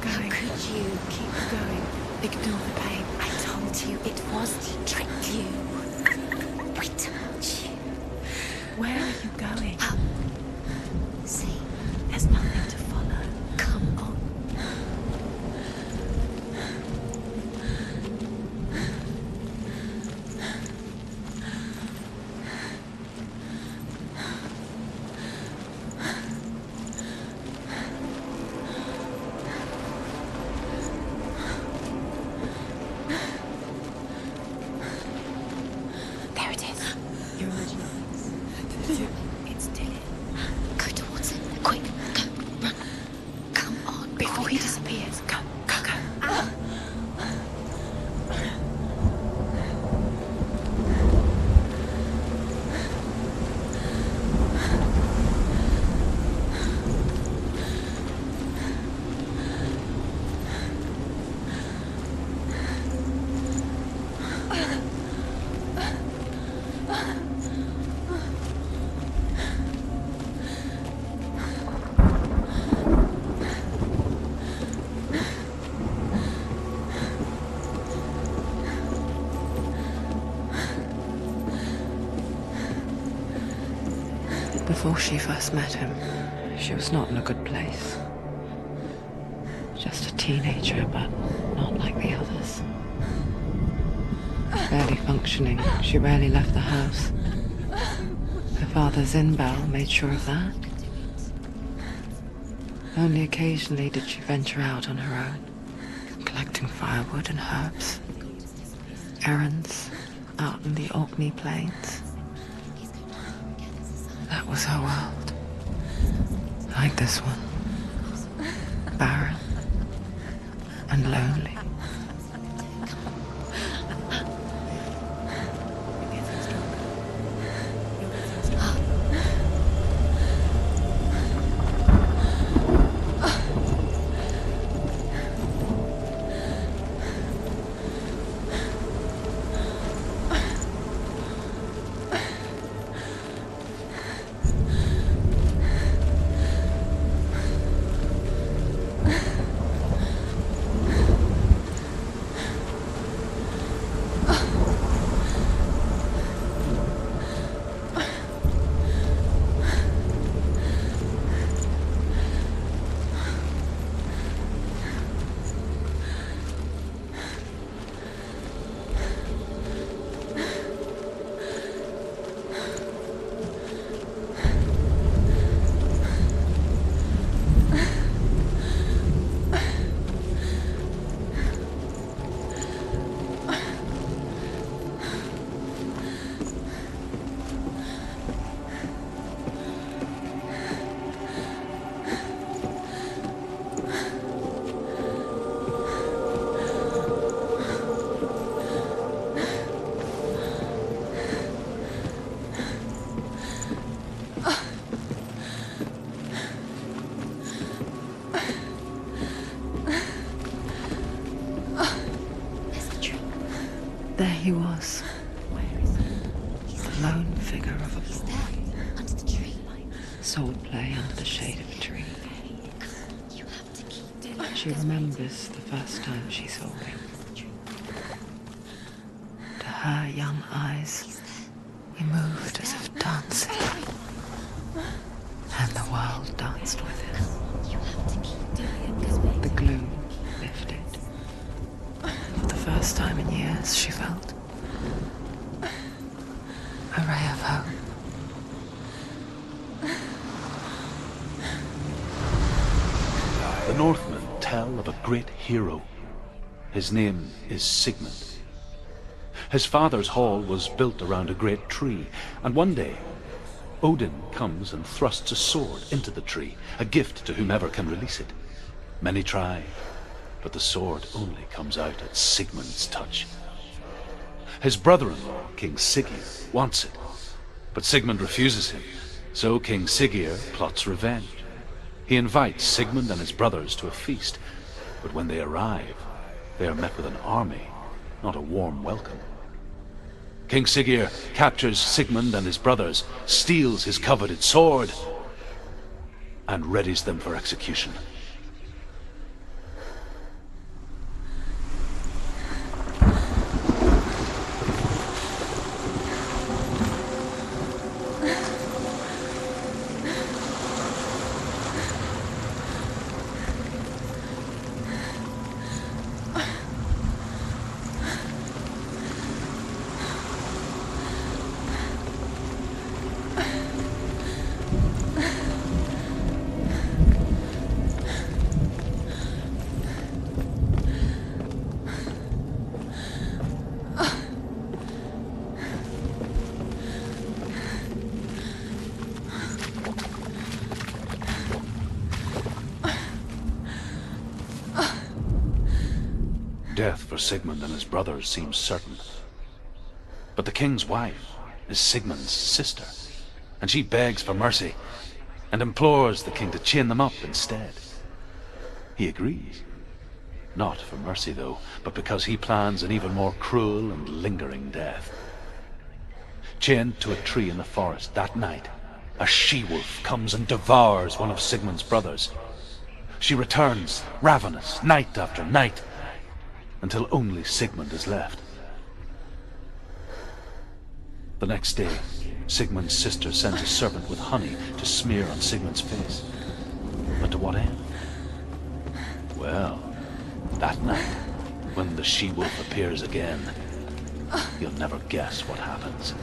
going. How could you? Keep going. Ignore the pain. I told you it was he tricked you. I told you. Where are you going? Up. See, There's nothing to follow. come on. There it is. Your original voice. It's Tilly. Go towards it. Quick, go, run. Come on, Before he disappears. Go, go, go. Before she first met him, she was not in a good place. Just a teenager, but not like the others. Barely functioning, she rarely left the house. Her father's in-bell made sure of that. Only occasionally did she venture out on her own, collecting firewood and herbs. Errands out in the Orkney plains. That was her world. Like this one. Barren and lonely. There he was. Where is he? The lone figure of a boy. There, under the tree. Sword play under the shade of a tree. You have to keep. She remembers the first time she saw him. To her young eyes, he moved as if dancing. And the world danced with him. You have to keep doing it. The gloom lifted. For the first time in years, she felt a ray of hope. The Northmen tell of a great hero. His name is Sigmund. His father's hall was built around a great tree, and one day Odin comes and thrusts a sword into the tree, a gift to whomever can release it. Many try, but the sword only comes out at Sigmund's touch. His brother-in-law, King Siggeir, wants it, but Sigmund refuses him, so King Siggeir plots revenge. He invites Sigmund and his brothers to a feast, but when they arrive, they are met with an army, not a warm welcome. King Siggeir captures Sigmund and his brothers, steals his coveted sword, and readies them for execution. Death for Sigmund and his brothers seems certain. But the king's wife is Sigmund's sister, and she begs for mercy and implores the king to chain them up instead. He agrees. Not for mercy, though, but because he plans an even more cruel and lingering death. Chained to a tree in the forest that night, a she-wolf comes and devours one of Sigmund's brothers. She returns, ravenous, night after night, until only Sigmund is left. The next day, Sigmund's sister sends a serpent with honey to smear on Sigmund's face. But to what end? Well, that night, when the she-wolf appears again, you'll never guess what happens.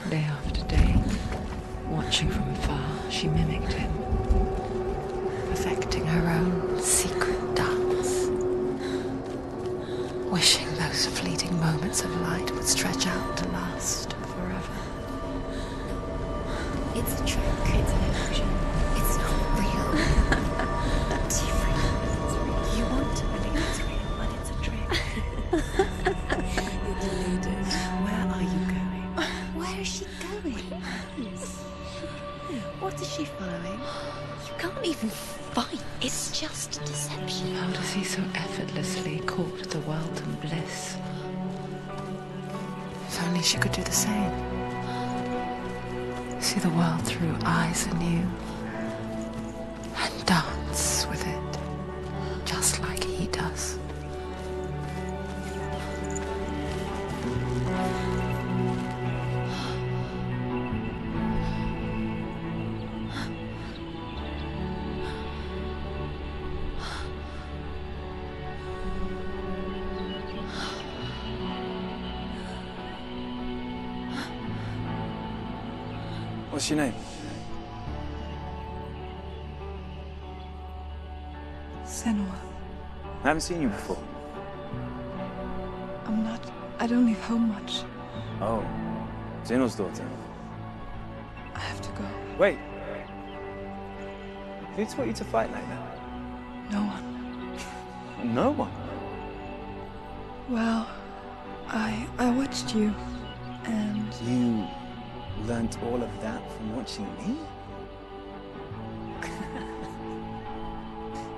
Day after day, watching from afar, she mimicked him, perfecting her own secret dance, wishing those fleeting moments of light would stretch out to last forever. It's a trick. It's an illusion. It's not real. Different. You want to believe it's real, but it's a trick. You're deluded. Where are you going? Where is she going? What is she following? You can't even fight. It's just deception. How does he so effortlessly court the world and bliss? If only she could do the same. See the world through eyes anew and dance with it, just like he does. What's your name? Senua. I haven't seen you before. I don't leave home much. Oh, Zeno's daughter. I have to go. Wait. Who taught you to fight like that? No one. No one. Well, I watched you, and You learnt all of that from watching me?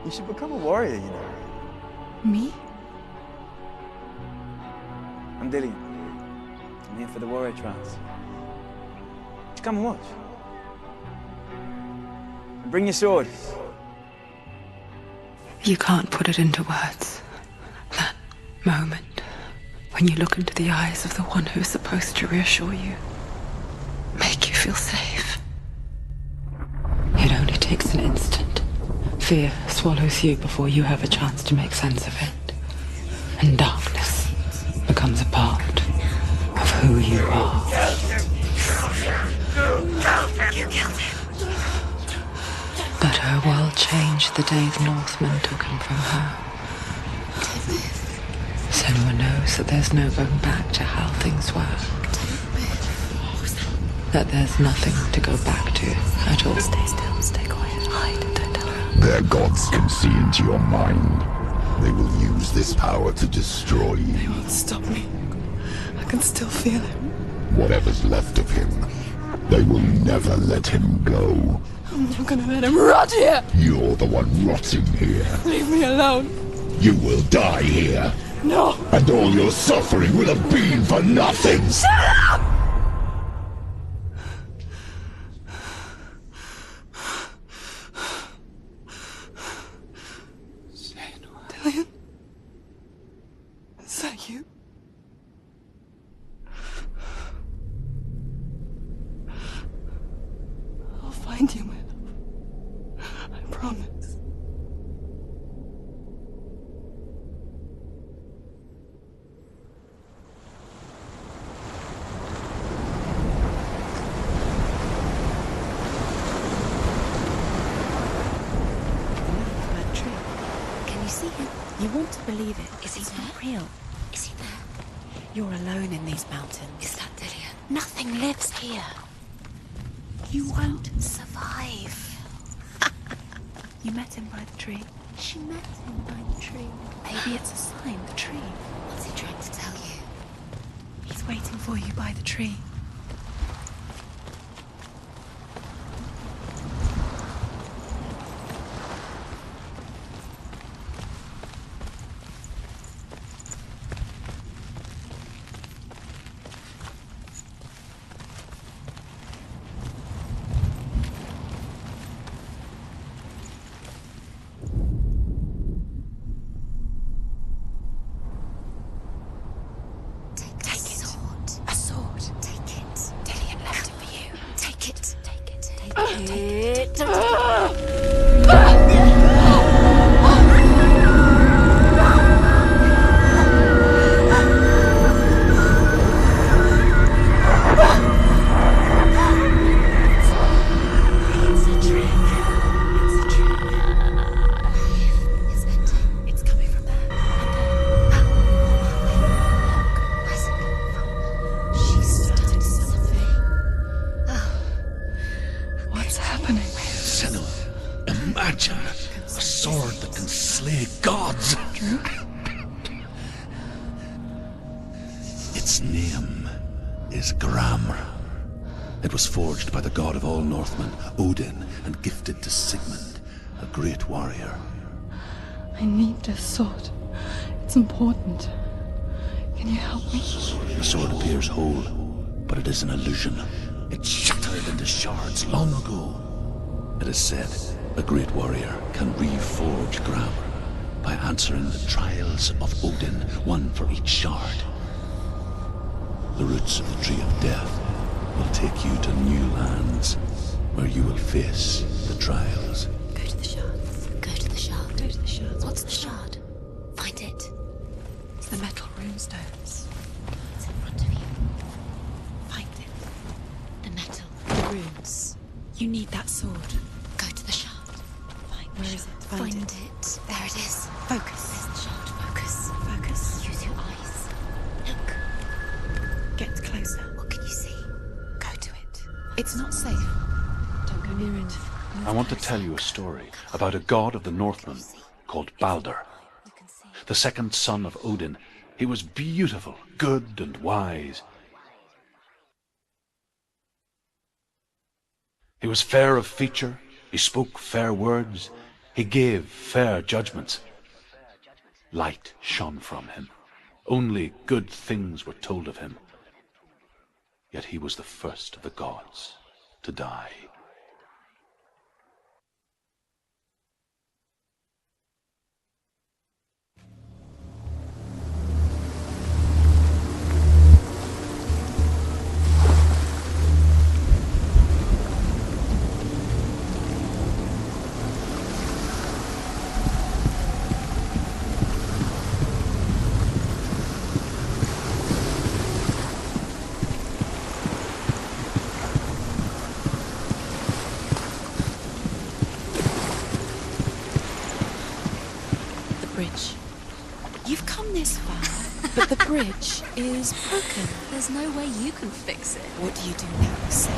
You should become a warrior, you know. Me? I'm Dillian. I'm here for the warrior trials. Come and watch. And bring your sword. You can't put it into words. That moment when you look into the eyes of the one who is supposed to reassure you, make you feel safe. It only takes an instant. Fear swallows you before you have a chance to make sense of it. And darkness becomes a part of who you are. You killed him. But her world changed the day the Northmen took him from her. Senua knows that there's no going back to how things were. That there's nothing to go back to at all. Stay still, stay quiet, hide, don't tell her. Their gods can see into your mind. They will use this power to destroy you. They won't stop me. I can still feel him. Whatever's left of him, they will never let him go. I'm not gonna let him rot here! You're the one rotting here. Leave me alone! You will die here. No! And all your suffering will have been for nothing. Shut up! Dillian? Is that you? I'll find you, my love. I promise. Can you see him? You want to believe it. Is he not real? Is he there? You're alone in these mountains. Is that Dillian? Nothing lives here. You won't survive. You met him by the tree. She met him by the tree. Maybe it's a sign, the tree. What's he trying to tell you? He's waiting for you by the tree. Its name is Gramr. It was forged by the god of all Northmen, Odin, and gifted to Sigmund, a great warrior. I need this sword. It's important. Can you help me? The sword appears whole, but it is an illusion. It shattered into shards long ago. It is said a great warrior can reforge Gramr by answering the trials of Odin, one for each shard. The roots of the Tree of Death will take you to new lands, where you will face the trials. Go to the shards. Go to the shard. Go to the shards. What's the shard? Find it. It's the metal runestones. It's in front of you. Find it. The metal. The runes. You need that sword. Go to the shard. Where is it? Find it. There it is. Focus. There's the shard. Focus. Focus. Use your eyes. Look. Get closer. What can you see? Go to it. It's not safe. Don't go near it. I want to tell you a story about a god of the Northmen called Balder. The second son of Odin. He was beautiful, good, and wise. He was fair of feature, he spoke fair words, He gave fair judgments. Light shone from him. Only good things were told of him. Yet he was the first of the gods to die. You've come this far, but the bridge is broken. There's no way you can fix it. What do you do now, Sam?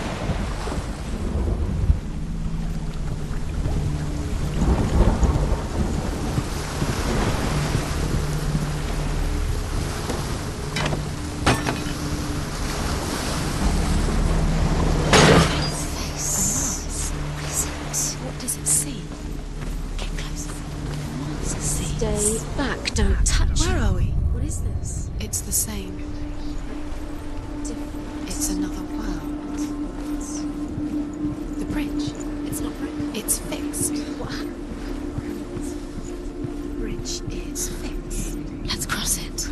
Stay back, don't touch. Where are we? What is this? It's the same. Different. It's another world. The bridge. It's not broken. It's fixed. What happened? The bridge is fixed. Let's cross it.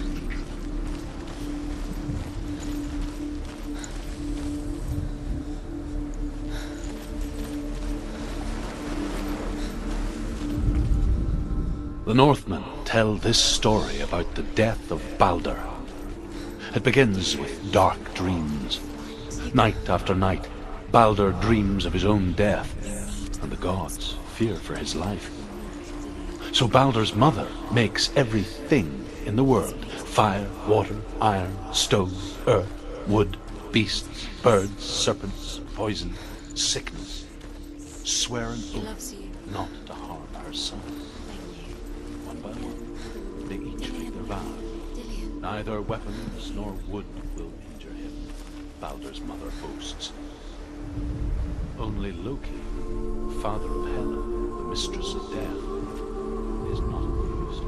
The Northmen tell this story about the death of Baldur. It begins with dark dreams. Night after night, Baldur dreams of his own death, and the gods fear for his life. So Baldur's mother makes everything in the world: fire, water, iron, stone, earth, wood, beasts, birds, serpents, poison, sickness, swear an oath not to harm her son. One by one, they each make their vow. Neither weapons nor wood will injure him, Baldur's mother boasts. Only Loki, father of Hela, the mistress of death, is not amused.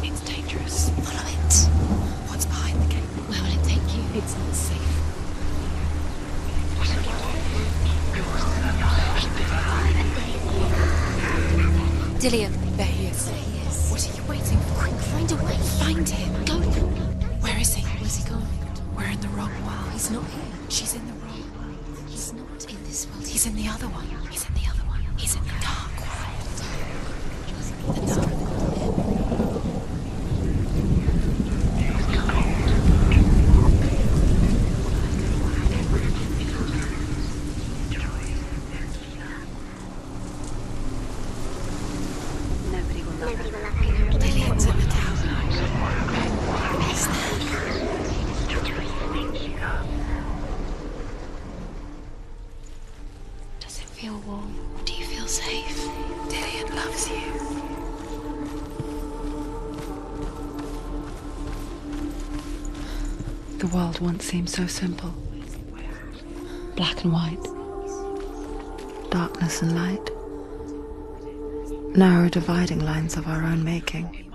It's dangerous. Follow it. What's behind the gate? Where will it take you? It's not safe. Dillian. There he is. There he is. What are you waiting for? Quick, find a way. Find him. Go. Where is he? Where's he gone? We're in the wrong world. He's not here. She's in the wrong world. He's not in this world. He's in the other one. He's in the other one. He's in the dark world. The dark world. Dillian's in the tower. He's there. Does it feel warm? Do you feel safe? Dillian loves you. The world once seemed so simple. black and white, darkness and light, narrow dividing lines of our own making.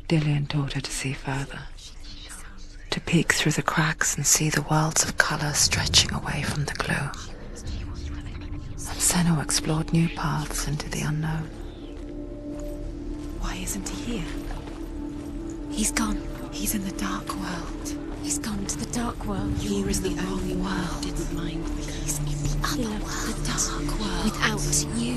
Dillian taught her to see further, to peek through the cracks and see the worlds of colour stretching away from the gloom. And Senua explored new paths into the unknown. Why isn't he here? He's gone. He's in the dark world. He's gone to the dark world. Here is the only world. Didn't mind the He's in the other world. The dark world. Without you.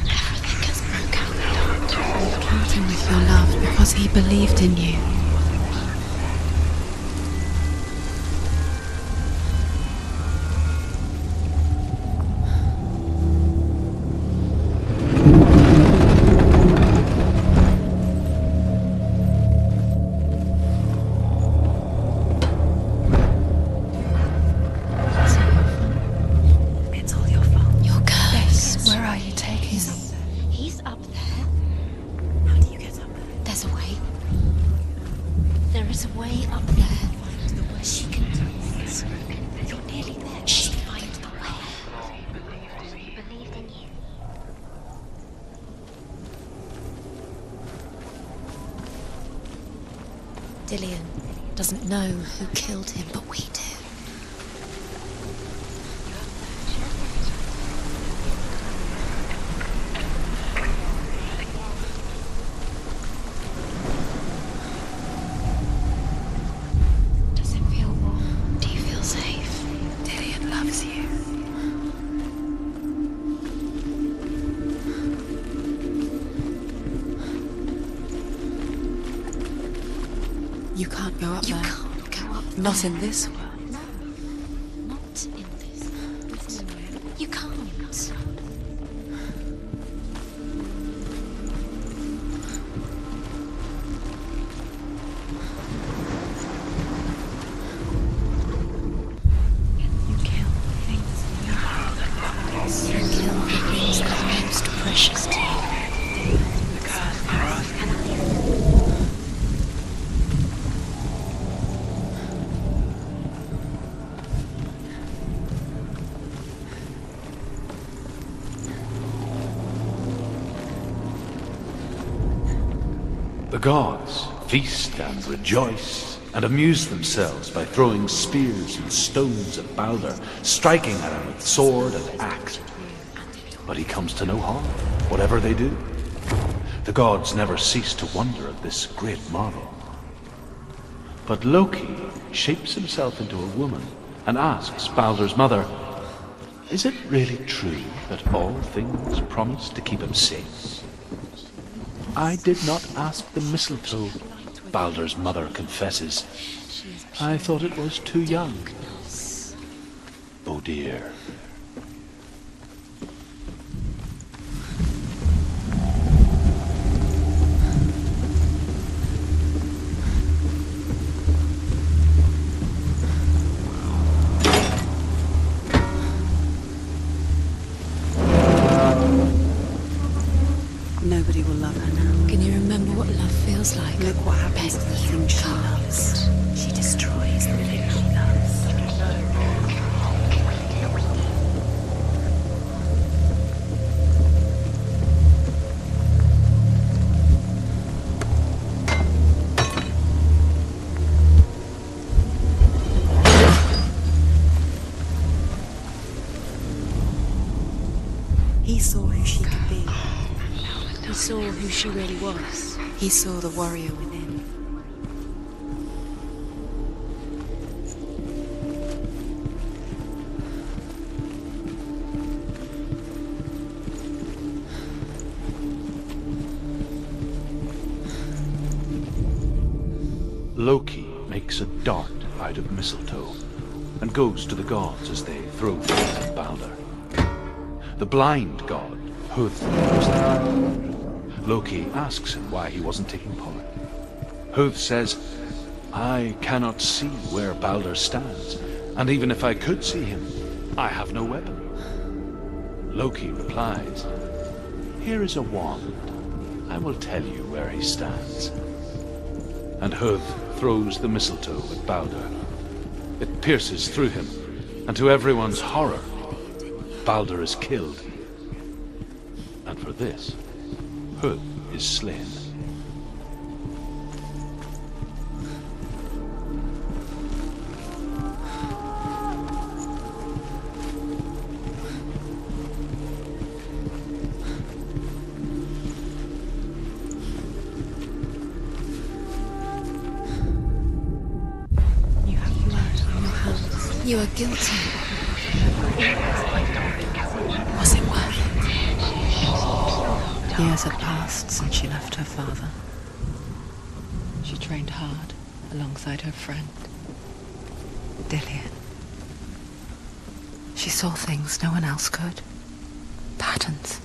Everything has broken down. You killed him with your love because he believed in you. Dillian doesn't know who killed him, but we do. Does it feel warm? Do you feel safe? Dillian loves you. You can't go up there. You can't go up there. Not in this world. No, not in this. You can't. You kill things in your heart. You kill the things that are most precious to you. The gods feast and rejoice and amuse themselves by throwing spears and stones at Balder, striking at him with sword and axe. But he comes to no harm, whatever they do. The gods never cease to wonder at this great marvel. But Loki shapes himself into a woman and asks Balder's mother, "Is it really true that all things promise to keep him safe?" "I did not ask the mistletoe," Balder's mother confesses. "I thought it was too young." Oh dear. Nobody will love her now. Can you remember what love feels like? Look what happens to the thing she loves. She destroys the thing she loves. He saw who she could be. He saw who she really was. He saw the warrior within. Loki makes a dart out of mistletoe and goes to the gods as they throw things at Balder. The blind god, Húð, was there. Loki asks him why he wasn't taking part. Húð says, "I cannot see where Balder stands, and even if I could see him, I have no weapon." Loki replies, "Here is a wand. I will tell you where he stands." and Hud throws the mistletoe at Balder. It pierces through him, and to everyone's horror, Balder is killed. And for this, Hud is slain. You are guilty. Was it worth it? Years had passed since she left her father. She trained hard alongside her friend, Dillian. She saw things no one else could. Patterns.